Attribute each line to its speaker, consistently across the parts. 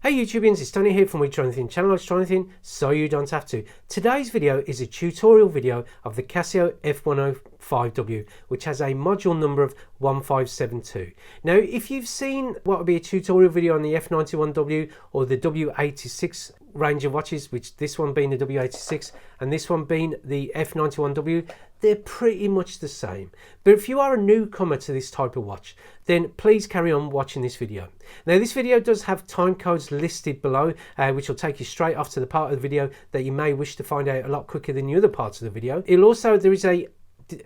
Speaker 1: Hey YouTubians, it's Tony here from We Try Anything channel. Let's try anything so you don't have to. Today's video is a tutorial video of the CASIO F-105W, which has a module number of 1572. Now, if you've seen what would be a tutorial video on the F91W or the W86 range of watches, which this one being the W86 and this one being the F91W, they're pretty much the same. But if you are a newcomer to this type of watch, then please carry on watching this video. Now, this video does have time codes listed below, which will take you straight off to the part of the video that you may wish to find out a lot quicker than the other parts of the video. There is a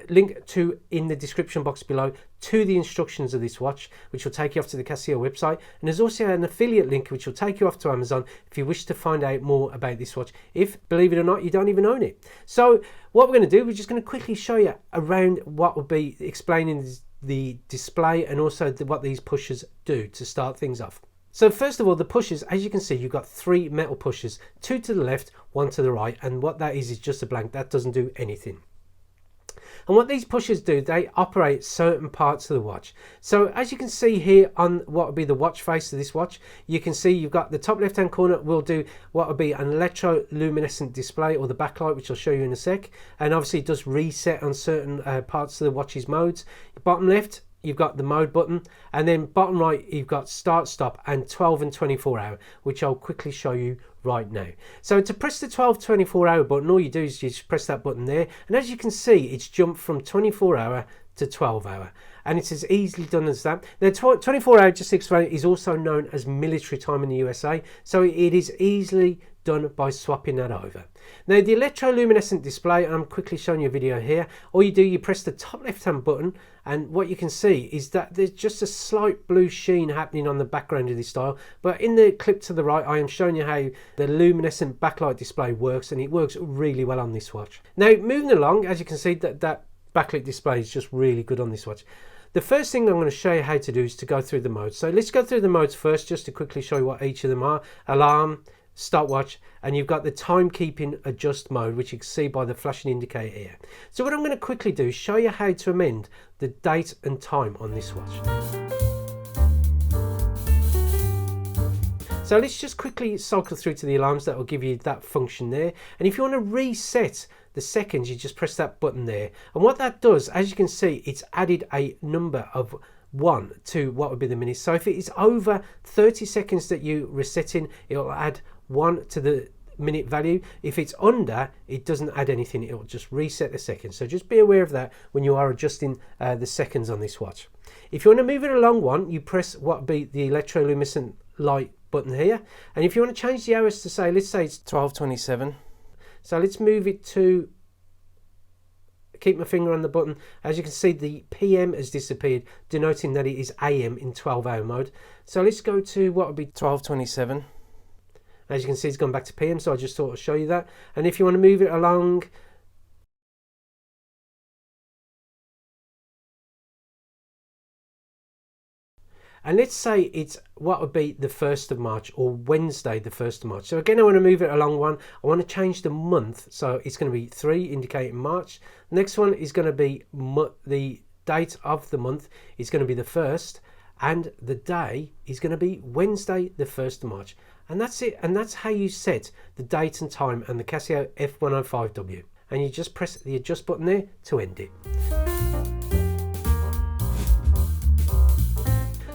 Speaker 1: link to in the description box below to the instructions of this watch, which will take you off to the Casio website, and there's also an affiliate link which will take you off to Amazon if you wish to find out more about this watch, if, believe it or not, you don't even own it. So what we're going to do, we're just going to quickly show you around what will be explaining the display and also what these pushers do to start things off. So first of all, the pushers, as you can see, you've got three metal pushers, two to the left, one to the right, and what that is just a blank. That doesn't do anything. And what these pushers do, they operate certain parts of the watch. So as you can see here on what would be the watch face of this watch, you can see you've got the top left hand corner will do what would be an electro luminescent display, or the backlight, which I'll show you in a sec. And obviously it does reset on certain parts of the watch's modes. Bottom left, you've got the mode button, and then bottom right you've got start, stop, and 12 and 24 hour, which I'll quickly show you right now. So to press the 24 hour button, all you do is you just press that button there, and as you can see, it's jumped from 24 hour to 12 hour, and it's as easily done as that. Now 24 hour, just to explain, is also known as military time in the USA, so it is easily done by swapping that over. Now the electroluminescent display, and I'm quickly showing you a video here, all you do, you press the top left hand button, and what you can see is that there's just a slight blue sheen happening on the background of this dial. But in the clip to the right, I am showing you how the luminescent backlight display works, and it works really well on this watch. Now moving along, as you can see, that backlit display is just really good on this watch. The first thing I'm going to show you how to do is to go through the modes. So let's go through the modes first, just to quickly show you what each of them are. Alarm, stopwatch, and you've got the timekeeping adjust mode, which you can see by the flashing indicator here. So what I'm going to quickly do is show you how to amend the date and time on this watch. So let's just quickly cycle through to the alarms. That will give you that function there, and if you want to reset the seconds, you just press that button there, and what that does, as you can see, it's added a number of 1 to what would be the minutes. So if it is over 30 seconds that you resetting, it will add 1 to the minute value. If it's under, it doesn't add anything, it will just reset the seconds. So just be aware of that when you are adjusting the seconds on this watch. If you want to move it along one, you press what would be the electroluminescent light button here, and if you want to change the hours to, say, let's say it's 12:27, so let's move it to, keep my finger on the button. As you can see, the PM has disappeared, denoting that it is AM in 12-hour mode. So let's go to what would be 12:27. As you can see, it's gone back to PM, so I just thought I'd show you that. And if you want to move it along, and let's say it's what would be the 1st of March or Wednesday the 1st of March. So again, I want to move it along one. I want to change the month. So it's going to be 3, indicating March. Next one is going to be the date of the month is going to be the 1st. And the day is going to be Wednesday the 1st of March. And that's it. And that's how you set the date and time and the CASIO F-105W. And you just press the adjust button there to end it.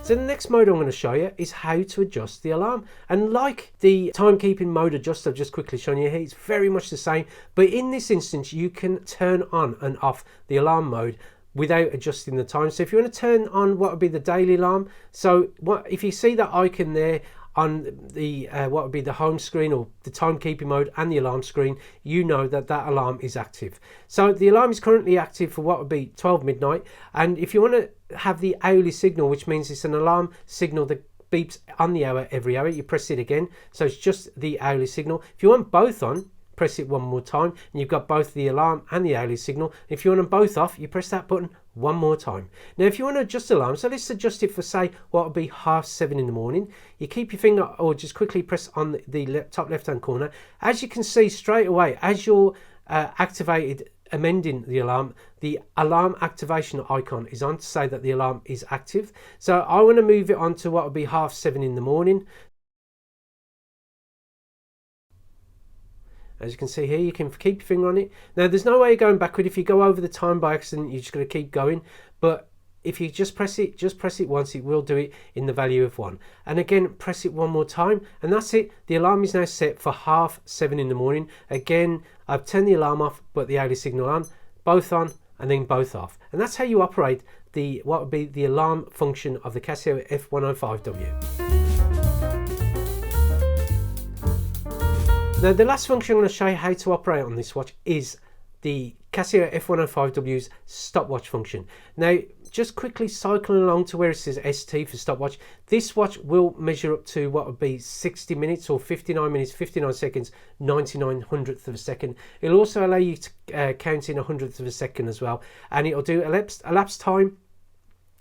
Speaker 1: So the next mode I'm going to show you is how to adjust the alarm. And like the timekeeping mode adjust I've just quickly shown you here, it's very much the same. But in this instance, you can turn on and off the alarm mode without adjusting the time. So if you want to turn on what would be the daily alarm, so if you see that icon there on the what would be the home screen or the timekeeping mode and the alarm screen, you know that that alarm is active. So the alarm is currently active for what would be 12 midnight, and if you want to have the hourly signal, which means it's an alarm signal that beeps on the hour every hour, you press it again, so it's just the hourly signal. If you want both on, press it one more time, and you've got both the alarm and the hourly signal. If you want them both off, you press that button one more time. Now if you want to adjust the alarm, so let's adjust it for, say, what would be 7:30 in the morning. You keep your finger, or just quickly press on the top left hand corner. As you can see straight away, as you're activated amending the alarm activation icon is on to say that the alarm is active. So I want to move it on to what would be 7:30 in the morning. As you can see here, you can keep your finger on it. Now there's no way of going backward. If you go over the time by accident, you're just going to keep going. But if you just press it once, it will do it in the value of 1. And again, press it one more time, and that's it. The alarm is now set for 7:30 in the morning. Again, I've turned the alarm off, but the ALE signal on, both on, and then both off. And that's how you operate what would be the alarm function of the CASIO F-105W. Now the last function I'm going to show you how to operate on this watch is the CASIO F-105W's stopwatch function. Now just quickly cycling along to where it says ST for stopwatch, this watch will measure up to what would be 60 minutes or 59 minutes, 59 seconds, 99 hundredths of a second. It'll also allow you to count in a hundredth of a second as well, and it'll do elapsed time,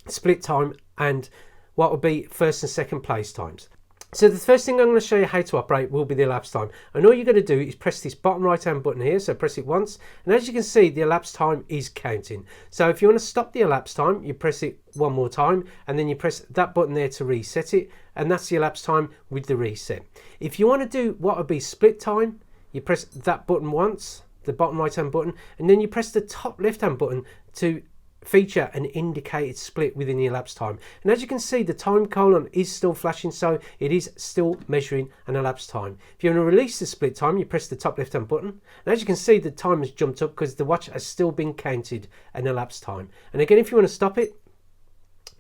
Speaker 1: split time, and what would be first and second place times. So the first thing I'm going to show you how to operate will be the elapsed time, and all you're going to do is press this bottom right hand button here. So press it once, and as you can see, the elapsed time is counting. So if you want to stop the elapsed time, you press it one more time, and then you press that button there to reset it, and that's the elapsed time with the reset. If you want to do what would be split time, you press that button once, the bottom right hand button, and then you press the top left hand button to feature an indicated split within the elapsed time. And as you can see, the time colon is still flashing, so it is still measuring an elapsed time. If you want to release the split time, you press the top left hand button, and as you can see, the time has jumped up because the watch has still been counted an elapsed time. And again, if you want to stop it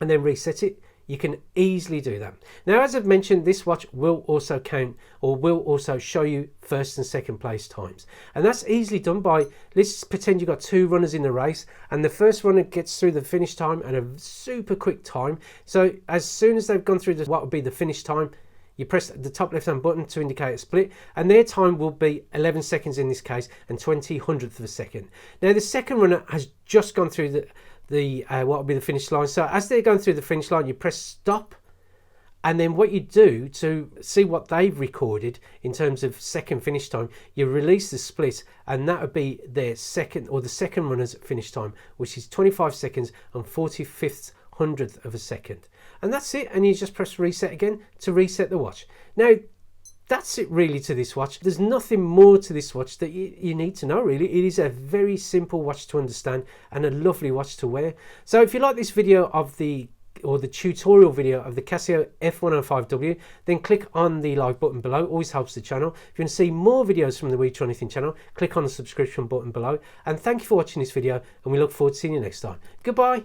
Speaker 1: and then reset it, you can easily do that. Now, as I've mentioned, this watch will also count, or will also show you first and second place times. And that's easily done by, let's pretend you've got 2 runners in the race, and the first runner gets through the finish time at a super quick time. So as soon as they've gone through what would be the finish time, you press the top left hand button to indicate a split, and their time will be 11 seconds in this case, and 20 hundredths of a second. Now the second runner has just gone through the what will be the finish line. So as they're going through the finish line, you press stop, and then what you do to see what they've recorded in terms of second finish time, you release the split, and that would be their second, or the second runner's finish time, which is 25 seconds and 45th hundredth of a second. And that's it, and you just press reset again to reset the watch. Now that's it really to this watch. There's nothing more to this watch that you need to know really. It is a very simple watch to understand and a lovely watch to wear. So if you like this video of the tutorial video of the CASIO F-105W, then click on the like button below. Always helps the channel. If you want to see more videos from the We Try Anything channel, click on the subscription button below. And thank you for watching this video, and we look forward to seeing you next time. Goodbye.